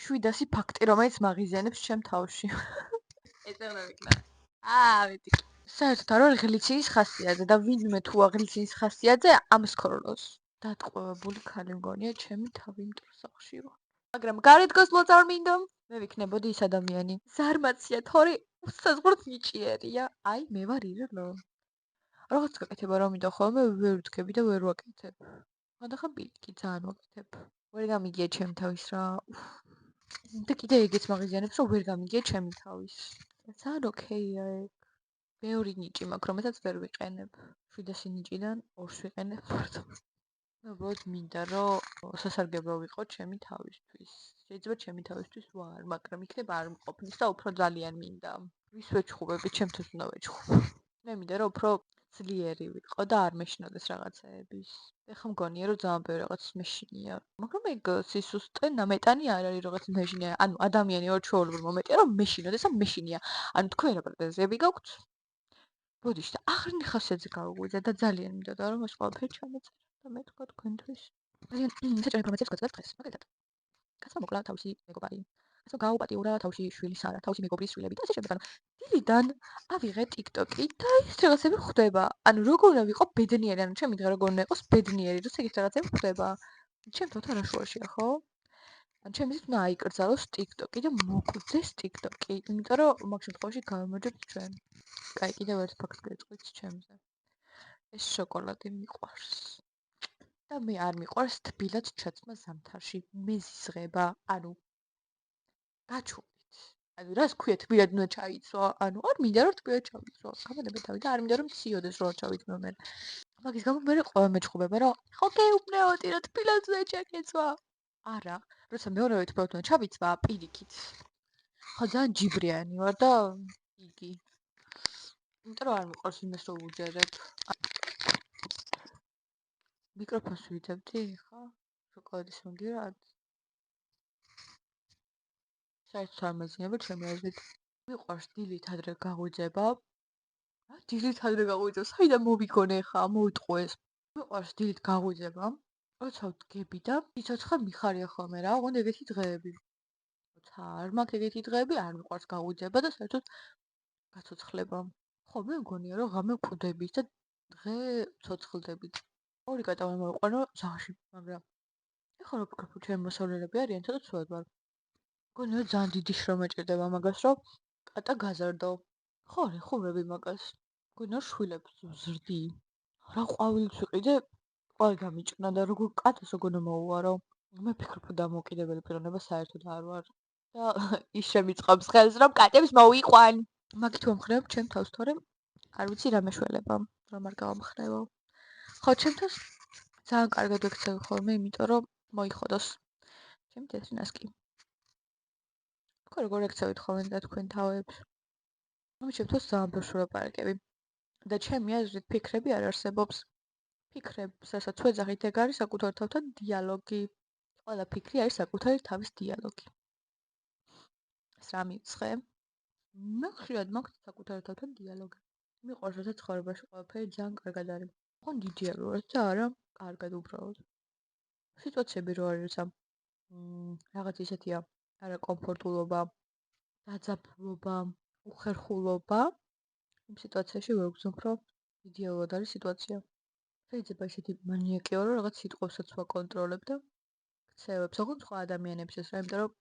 700 ფაქტი, რომელიც მაგიზიანებს ჩემ თავში. ეწევნებინა. ვეთი. საერთოდ არ არის ღლიცინის ხასიათზე და ვინმე თუ აღლიცინის ხასიათზე ამ სკროლოს. დატყვევებული ქალი მგონია ჩემი თავი იმ სახლში ვარ. მაგრამ გარეთ გასვლა არ მინდა. მე ვიქნებოდი ის ადამიანი. ზარმაცია თორი უსაზღვროდ ნიჭიერია. აი მე ვარ ირლო. რაღაც გაკეთება რომ მინდა ხოლმე ვერ ვთქები და ვერ ვაკეთებ. ხანდახან პირიქით ძალიან ვაკეთებ. ვერ გამიგია ჩემ თავის რა. და კიდე ეგეც მაგიზიანებს რომ ვერ გამიგია ჩემი თავის. ძალიან ოკეია ეგ. ბევრი ნიჭი მაქვს, რომელსაც ვერ ვიყენებ. 700 ნიჭიდან 2-ს ვიყენებ. უბრალოდ მინდა რომ სასარგებლო ვიყო ჩემი თავისთვის. შეიძლება ჩემი თავისთვის ვარ, მაგრამ იქნება არ მყოფნის და უფრო ძალიან მინდა. ვის ვეჩხუბები, ჩემთვის უნდა ვეჩხუბო. მე მინდა რომ უფრო ძლიერი ვიყო და არ მეშინოდეს რაღაცეების. ეხლა მგონია რომ ძალიან ბევრი რაღაც მეშინია. მაგრამ ეგ სისუსტე ნამეტანი არ არის რაღაც მეშინია. ანუ ადამიანი ორ ჩვეულებრივ მომენტია რომ მეშინოდეს და მეშინია. ანუ თქვენ რა პრეტენზიები გაქვთ? ბოდიში და აღრინი ხასიათზე გავუღვიძე და ძალიან მინდოდა რომ ეს ყველაფერი ჩამეწერა და მე თქვა თქვენთვის. ძალიან საჭირო ინფორმაციას გაგზავნებ დღეს, მაგალითად. კაცმა მოკლა თავისი მეგობარი. ასე გაუპატიურა თავისი შვილის არა, თავისი მეგობრის შვილები და ასე შემდეგ. ანუ დილიდან ავიღე TikTok-ი და ის რაღაცები ხვდება. ანუ როგორ უნდა ვიყო ბედნიერი, ანუ ჩემი დღე როგორ უნდა იყოს ბედნიერი, რომ ეგეთ რაღაცები ხვდება. ჩემ თოთა რა შუაშია, ხო? ან ჩემს უნდა აიკრძალოს TikTok-ი და მოკვდეს TikTok-ი, იმიტომ რომ მაგ შემთხვევაში გავიმოჯებთ ჩვენ. კაი, კიდევ ერთ ფაქტს გეტყვით ჩემზე. ეს შოკოლადი მიყვარს. და მე არ მიყვარს თბილად ჩაცმა ზამთარში. მე ზიზღება, ანუ გაჩვენეთ. ანუ რას ქვია თბილად უნდა ჩაიცვა? ანუ არ მინდა რომ თბილად ჩავიცვა. გამადება თავი და არ მინდა რომ ციოდეს რო ჩავიცვა მე. მაგის გამო მე ყველა მეჩხუბება რომ ხო გეუბნეოდი რომ თბილად უნდა ჩაკეცვა. არა, როცა მეორევე თბილად უნდა ჩავიცვა, პირიქით. ხო ძალიან ჯიბრიანი ვარ და იგი. იმიტომ რომ არ მიყვარს იმას რომ უჯერებ. მიკროფონს ვიდებდი ხა? შოკოლადის მოგირად? საერთოდ არ მეძინება ჩემი აზრით. მიყვარს დილით ადრე გაღვიძება. დილით ადრე გაღვიძება. საიდან მოვიგონე ხა? მოვიტყო ეს. მიყვარს დილით გაღვიძება. როცა ვდგები და სიცოცხლე მიხარია ხოლმე რა, ოღონდ ეგეთი დღეები. როცა არ მაქვს ეგეთი დღეები, არ მიყვარს გაღვიძება და საერთოდ გაცოცხლება. ხო, მე მგონია რომ ღამე ვკვდებით და დღე ცოცხლდებით. ორი კატა მოვიყვანო ზაში, მაგრამ ეხლა რო ვფიქრობ, ჩემი მოსავლელები არიან, ცოტა ცუდად ვარ. მგონია რომ ძალიან დიდი შრომა ჭირდება მაგას, რომ კატა გაზარდო. ხო, ρε, ხუმრები მაგას. მგონია რომ შვილებს ვზრდი. რა ყვავილიც ვიყიდე, ყვავი გამიჭკნა და როგორ კატას როგორ მოუვარო. მე ვფიქრობ, დამოუკიდებელი პიროვნება საერთოდ არ ვარ. და ის შემიწყობს ხელს, რომ კატებს მოვიყვან. მაგით ვამხნევ ჩემ თავს, თორემ არ ვიცი რა მეშველება, რომ არ გავამხნევო. ხო, ჩემ თავს ძალიან კარგად ვექცევი ხოლმე, იმიტომ რომ მოიხოდოს. ჩემი თეთრი ნასკი. თქვენ როგორ ექცევით ხოლმე და თქვენ თავებს? მე ჩემ თავს ძალიან ბევრს ვლაპარაკები. და ჩემი აზრით ფიქრები არ არსებობს. ფიქრებს, რასაც ვეძახით, ეგ არის საკუთარ თავთან დიალოგი. ყველა ფიქრი არის საკუთარი თავის დიალოგი. ეს რა მივცხე? მე ხშირად მაქვს საკუთარ თავთან დიალოგი. მიყვარს, როცა ცხოვრებაში ყველაფერი ძალიან კარგად არის. ოღონდ იდეალურად და არა კარგად უბრალოდ. სიტუაციები რო არის, როცა რაღაც ისეთია, არა კომფორტულობა, დაძაბულობა, უხერხულობა, იმ სიტუაციაში ვერ ვგრძნობ, რომ იდეალურად არის სიტუაცია. შეიძლება ისეთი მანიაკი ვარ, რომ რაღაც სიტყვებსაც ვაკონტროლებ და ქცევებს, ოღონდ სხვა ადამიანებსაც რა, იმიტომ რომ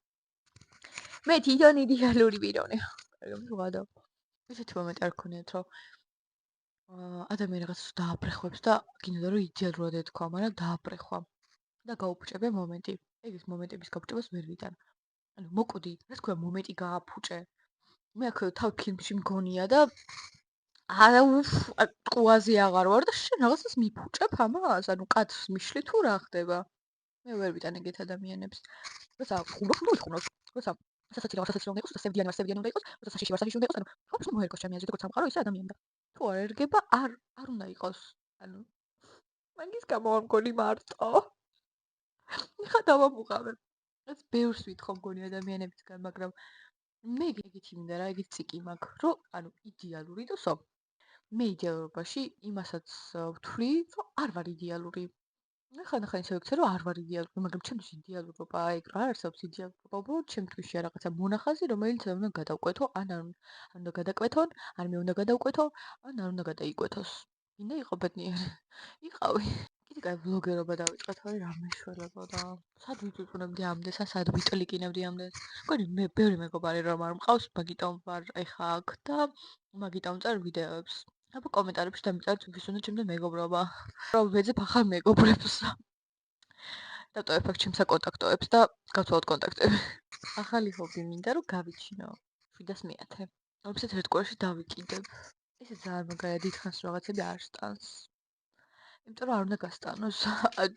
მე თვითონ იდეალური პიროვნება. კარგი, ვღადო. ესეთი მომენტი არ გქონიათ, რომ ადამიანი რაღაცას დააბრეხვებს და გინდა რომ იდეალურად ეთქვა, მაგრამ დააბრეხვა და გაუფუჭებია მომენტი. ეგ ის მომენტების გაფუჭებას ვერ ვიტან. ანუ მოკვდი, რა თქმა უნდა, მომენტი გააფუჭე. მე აქ თავ ფილმში მგონია და არა ყუაზე აღარ ვარ და შენ რაღაცას მიფუჭებ ამას, ანუ კაცს მიშლი თუ რა ხდება? მე ვერ ვიტან ეგეთ ადამიანებს. როცა ხუმრობ, როცა სასაცილო უნდა იყოს, სევდიანი უნდა იყოს, როცა საშიში უნდა იყოს, ანუ ხალხს მოერგოს ჩემი აზრით, როგორც სამყარო, ისე ადამიანი და თუ არ ერგება, არ უნდა იყოს. ანუ მაგის გამო არ მგონი მარტო. ხა დავამუღავე. ეს ბევრს ვითხოვ მგონი ადამიანებისგან, მაგრამ მე ეგეთი მინდა რა, ეგეთი ციკი მაქვს, რომ ანუ იდეალური და სო. მე იდეალობაში იმასაც ვთვლი, რომ არ ვარ იდეალური. ხანდახან ისე ვიქცე, რომ არ ვარ იდეალური, მაგრამ ჩემთვის იდეალურობა ეგ რა არ არსებობს იდეალურობა, უბრალოდ ჩემ თვითშია რაღაცა მონახაზი, რომელიც უნდა გადავკვეთო, ან უნდა გადაკვეთონ, ან მე უნდა გადავკვეთო, ან არ უნდა გადაიკვეთოს. მინდა იყო ბედნიერი. იყავი. კიდე კაი ვლოგერობა დავიწყე, თორე რა მეშველებოდა. სად ვიწუწუნებდი ამდენს, ან სად ვიტლიკინებდი ამდენს. მგონი მე ბევრი მეგობარი რომ არ მყავს, მაგიტომ ვარ ეხა აქ და მაგიტომ წარ ვიდეოებს. აბა კომენტარებში დამიწერთ ვის უნდა ჩემთან მეგობრობა. რომ ვეძებ ახალ მეგობრებს. დატოვებ აქ ჩემს საკონტაქტოებს და გავცვალოთ კონტაქტები. ახალი ჰობი მინდა რომ გავიჩინო 710. რომსაც ერთ კვირაში დავიკიდებ. ესე ძალიან მაგარია, დიდხანს რაღაცები არ სტანს. იმიტომ რომ არ უნდა გასტანოს.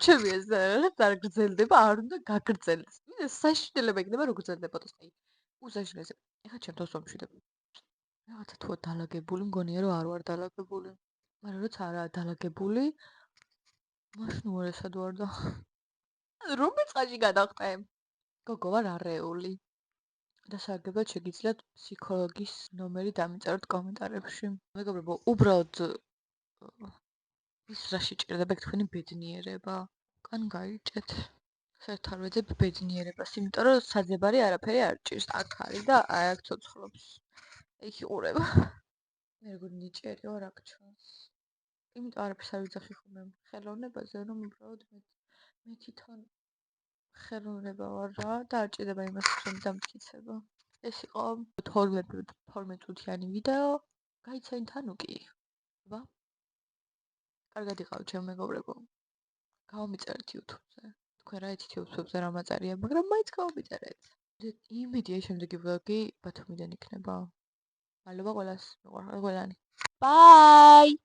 ჩემი ეს რაღაც არ გრძელდება, არ უნდა გაგრძელდეს. მინდა საშინელება იქნება რომ გრძელდებოდეს. აი, უსაშინელო. ეხლა ჩემ თავს ვამშვიდებ. რაღაცა თუ დალაგებული, მგონია რომ არ ვარ დალაგებული. მაგრამ როცა არაა დალაგებული, მაშინ უარესად ვარ და რომელ წყალში გადავხტე? გოგო ვარ არეული. და სარგებლად შეგიძლიათ ფსიქოლოგის ნომერი დამიწეროთ კომენტარებში. მეგობრებო, უბრალოდ ის რა შეჭირდება თქვენი ბედნიერება. კან გაიჭეთ. საერთოდ არ ვეძებ ბედნიერებას, იმიტომ რომ საძებარი არაფერი არ ჭირს. აქ არის და აი აქ ცოცხლობს. იქ იყურება. მე როგორ ნიჭიერი ვარ აქ ჩანს. იმიტომ არაფერს არ ვიძახი ხოლმე ხელოვნებაზე, რომ უბრალოდ მე თვითონ ხელოვნება ვარ რა და არ ჭირდება იმას რომ დამტკიცება. ეს იყო 12 წუთიანი ვიდეო. გაიცანით ანუ კი. აბა, კარგად იყავით ჩემო მეგობრებო. გავამიწერეთ YouTube-ზე. თქვენ რა იცით YouTube-ზე რა მაწერია, მაგრამ მაინც გავამიწერეთ. იმედია შემდეგი ვლოგი ბათუმიდან იქნება. მადლობა ყველას. მიყვარხარ ყველანი. Bye!